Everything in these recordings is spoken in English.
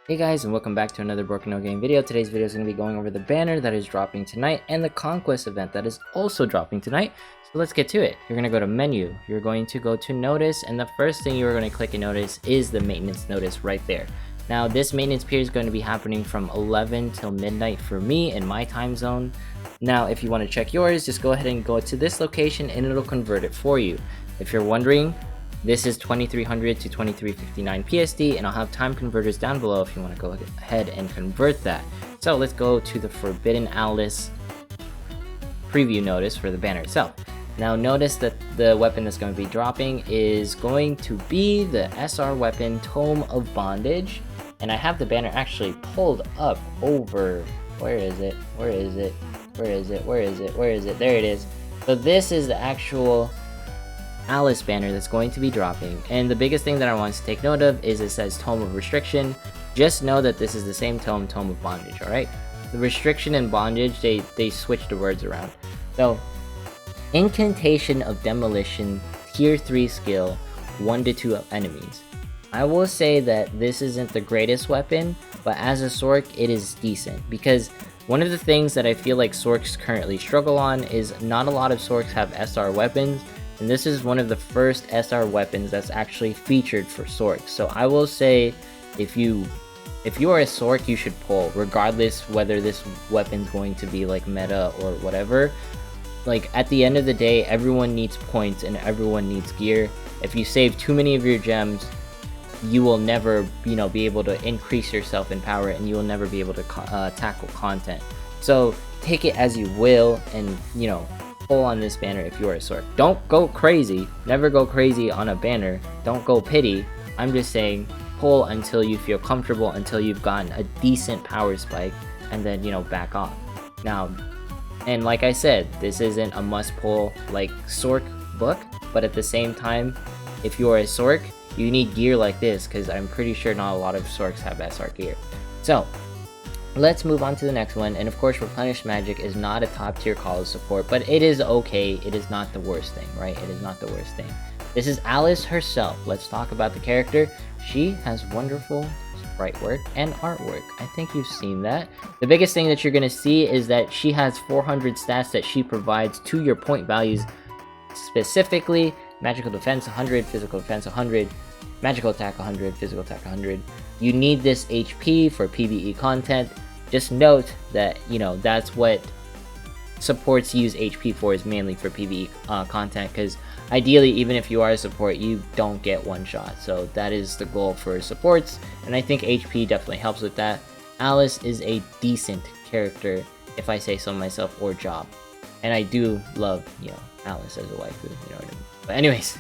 Hey guys, and welcome back to another Broken No Game video. Today's video is going to be going over the banner that is dropping tonight and the Conquest event that is also dropping tonight. So let's get to it. You're going to go to menu, you're going to go to notice, and the first thing you're going to click and notice is the maintenance notice right there. Now this maintenance period is going to be happening from 11 till midnight for me in my time zone. Now if you want to check yours, just go ahead and go to this location and it'll convert it for you. If you're wondering, this is 2300 to 2359 PSD, and I'll have time converters down below if you want to go ahead and convert that. So let's go to the Forbidden Alice preview notice for the banner itself. Now notice that the weapon that's going to be dropping is going to be the SR weapon Tome of Bondage, and I have the banner actually pulled up over, where is it, there it is. So this is the actual Alice banner that's going to be dropping, and the biggest thing that I want to take note of is it says Tome of Restriction. Just know that this is the same Tome of Bondage, alright? The Restriction and Bondage, they switch the words around. So, Incantation of Demolition, Tier 3 skill, 1 to 2 enemies. I will say that this isn't the greatest weapon, but as a Sorc, it is decent, because one of the things that I feel like Sorcs currently struggle on is not a lot of Sorcs have SR weapons, and this is one of the first SR weapons that's actually featured for Sorc. So I will say, if you are a Sorc, you should pull, regardless whether this weapon's going to be like meta or whatever. Like at the end of the day, everyone needs points and everyone needs gear. If you save too many of your gems, you will never, be able to increase yourself in power, and you will never be able to tackle content. So take it as you will, and pull on this banner if you are a Sorc. Don't go crazy. Never go crazy on a banner. Don't go pity. I'm just saying pull until you feel comfortable, until you've gotten a decent power spike, and then back off. Now, and like I said, this isn't a must pull like Sorc book, but at the same time, if you are a Sorc, you need gear like this, because I'm pretty sure not a lot of Sorcs have SR gear. So let's move on to the next one, and of course Replenish Magic is not a top tier call of support, but it is okay. It is not the worst thing, right? It is not the worst thing. This is Alice herself. Let's talk about the character. She has wonderful sprite work and artwork. I think you've seen that. The biggest thing that you're going to see is that she has 400 stats that she provides to your point values, specifically magical defense 100, physical defense 100, magical attack 100, physical attack 100. You need this HP for PvE content. Just note that, that's what supports use HP for, is mainly for PvE content, because ideally, even if you are a support, you don't get one shot. So that is the goal for supports, and I think HP definitely helps with that. Alice is a decent character, if I say so myself, or job. And I do love, Alice as a waifu, you know what I mean? But anyways,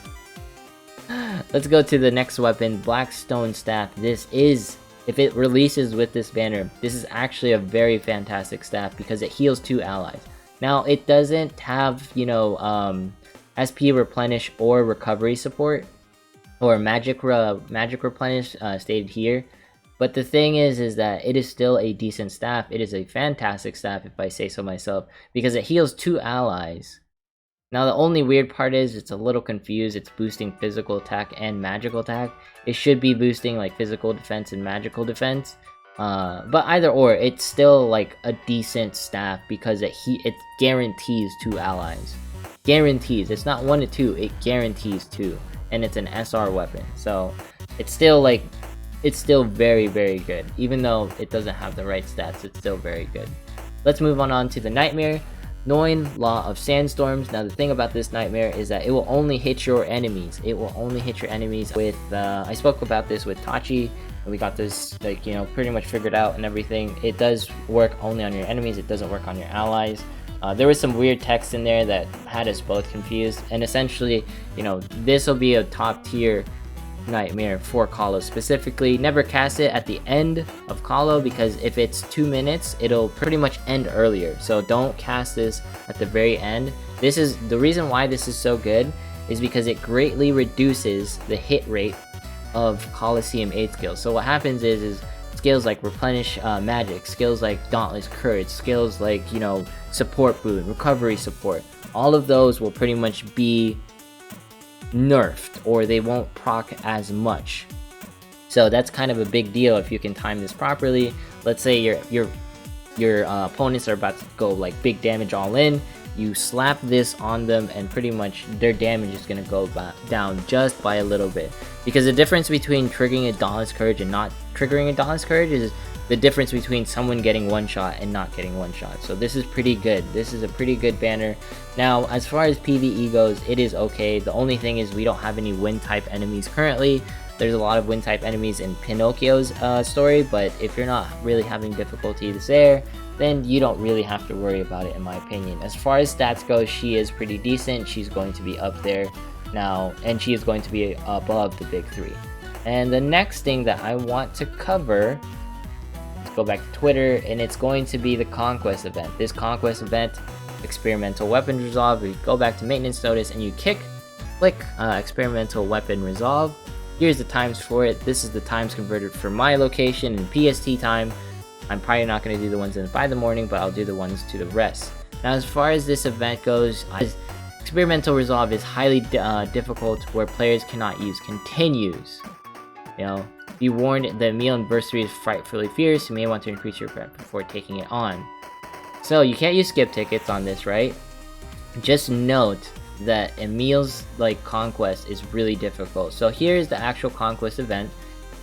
let's go to the next weapon, Blackstone Staff. This is, if it releases with this banner, this is actually a very fantastic staff because it heals 2 allies. Now, it doesn't have, SP replenish or recovery support, or magic replenish stated here. But the thing is that it is still a decent staff. It is a fantastic staff, if I say so myself, because it heals 2 allies. Now the only weird part is it's a little confused. It's boosting physical attack and magical attack. It should be boosting like physical defense and magical defense. But either or, it's still like a decent staff because it guarantees 2 allies. Guarantees. It's not 1 to 2. It guarantees 2, and it's an SR weapon. So it's still very, very good. Even though it doesn't have the right stats, it's still very good. Let's move on to the Nightmare. 9 Law of Sandstorms. Now the thing about this Nightmare is that it will only hit your enemies. It will only hit your enemies with, I spoke about this with Tachi, and we got this, pretty much figured out and everything. It does work only on your enemies. It doesn't work on your allies. There was some weird text in there that had us both confused, and essentially, this will be a top tier Nightmare for Calo specifically. Never cast it at the end of Calo, because if it's 2 minutes, it'll pretty much end earlier. So don't cast this at the very end. This is the reason why this is so good, is because it greatly reduces the hit rate of Coliseum 8 skills. So what happens is skills like Replenish Magic, skills like Dauntless Courage, skills like, Support Boon, Recovery Support, all of those will pretty much be nerfed, or they won't proc as much So that's kind of a big deal if you can time this properly. Let's say your opponents are about to go like big damage all in. You slap this on them and pretty much their damage is going to go down just by a little bit. Because the difference between triggering a Dauntless Courage and not triggering a Dauntless Courage is the difference between someone getting one shot and not getting one shot. So this is pretty good. This is a pretty good banner. Now, as far as PvE goes, it is okay. The only thing is we don't have any wind type enemies currently. There's a lot of wind type enemies in Pinocchio's story, but if you're not really having difficulties there, then you don't really have to worry about it, in my opinion. As far as stats go, she is pretty decent. She's going to be up there now, and she is going to be above the big three. And the next thing that I want to cover, let's go back to Twitter, and it's going to be the Conquest event. This Conquest event, Experimental Weapons Resolve, you go back to Maintenance Notice and you click Experimental Weapon Resolve. Here's the times for it. This is the times converted for my location in PST time. I'm probably not going to do the ones in 5 in the morning, but I'll do the ones to the rest. Now, as far as this event goes, Experimental Resolve is highly difficult, where players cannot use continues. You know, be warned, the Emil anniversary is frightfully fierce. You may want to increase your prep before taking it on. So you can't use skip tickets on this, right? Just note that Emil's conquest is really difficult. So here's the actual conquest event.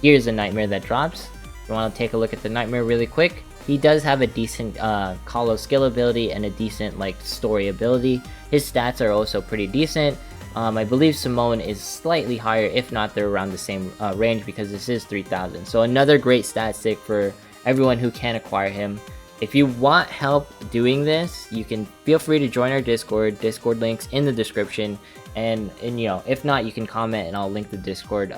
Here's the nightmare that drops. You want to take a look at the nightmare really quick. He does have a decent Calo skill ability and a decent story ability. His stats are also pretty decent. I believe Simone is slightly higher, if not they're around the same range, because this is 3000. So another great stat stick for everyone who can acquire him. If you want help doing this, you can feel free to join our Discord. Discord links in the description, and you know, if not, you can comment and I'll link the Discord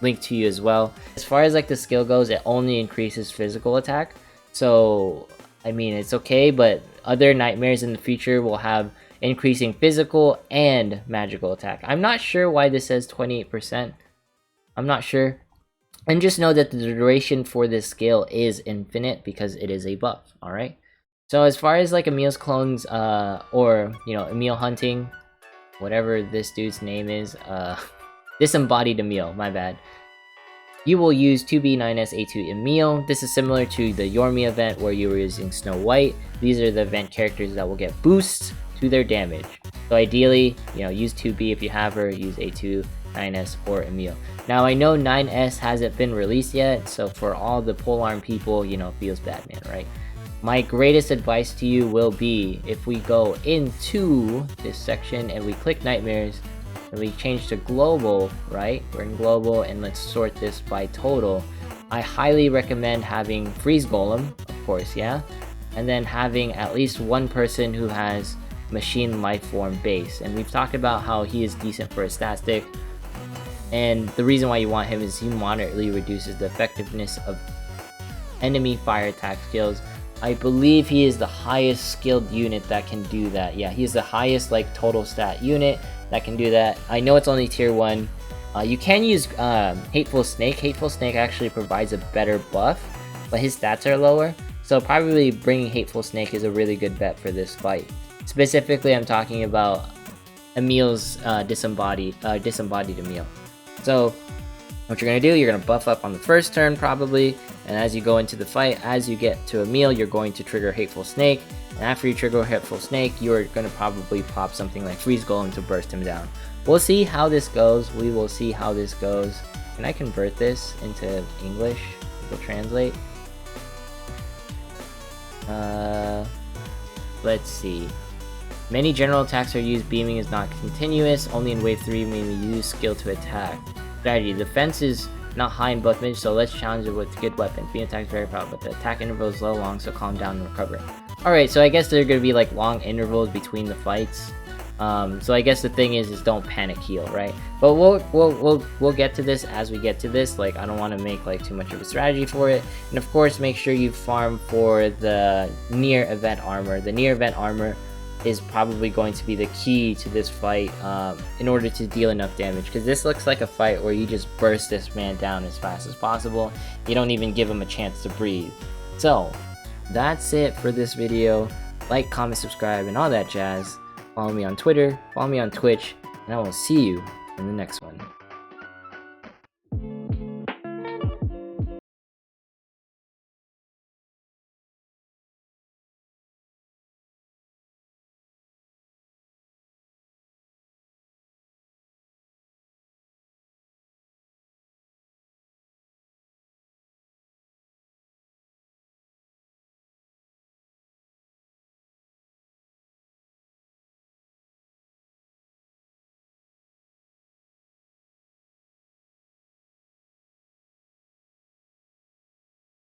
link to you as well. As far as the skill goes, it only increases physical attack, so I mean it's okay, but other nightmares in the future will have increasing physical and magical attack. I'm not sure why this says 28%. I'm not sure. And just know that the duration for this skill is infinite because it is a buff. Alright, so as far as Emil's clones or you know, Emil hunting, whatever this dude's name is, disembodied Emil, my bad. You will use 2B9SA2 Emil. This is similar to the Yume event where you were using Snow White. These are the event characters that will get boosts to their damage. So ideally, you know, use 2B if you have her, use A2, 9S, or Emil. Now I know 9S hasn't been released yet, so for all the polearm people, you know, feels bad, man, right? My greatest advice to you will be, if we go into this section and we click nightmares, and we change to global, right? We're in global, and let's sort this by total. I highly recommend having Freeze Golem, of course, yeah? And then having at least one person who has Machine Lifeform base. And we've talked about how he is decent for a stat stick. And the reason why you want him is he moderately reduces the effectiveness of enemy fire attack skills. I believe he is the highest skilled unit that can do that. Yeah, he's the highest total stat unit that can do that. I know it's only tier 1. You can use Hateful Snake. Hateful Snake actually provides a better buff, but his stats are lower. So probably bringing Hateful Snake is a really good bet for this fight. Specifically, I'm talking about Emil's disembodied Emil. So what you're going to do, you're going to buff up on the first turn probably, and as you go into the fight, as you get to Emil, you're going to trigger Hateful Snake, and after you trigger Hateful Snake, you're going to probably pop something like Freeze Golem to burst him down. We'll see how this goes. We will see how this goes. Can I convert this into English? Google Translate. Let's see. Many general attacks are used. Beaming is not continuous. Only in wave 3 may we use skill to attack. Strategy. Defense is not high in both mid, so let's challenge it with good weapon. Beam attack is very powerful, but the attack interval is low long, so calm down and recover. Alright, so I guess there are going to be long intervals between the fights. So I guess the thing is don't panic heal, right? But we'll get to this as we get to this. I don't want to make too much of a strategy for it. And of course, make sure you farm for the near event armor. The near event armor is probably going to be the key to this fight in order to deal enough damage, because this looks like a fight where you just burst this man down as fast as possible. You don't even give him a chance to breathe. So that's it for this video. Like, comment, subscribe, and all that jazz. Follow me on Twitter, follow me on Twitch, and I will see you in the next one.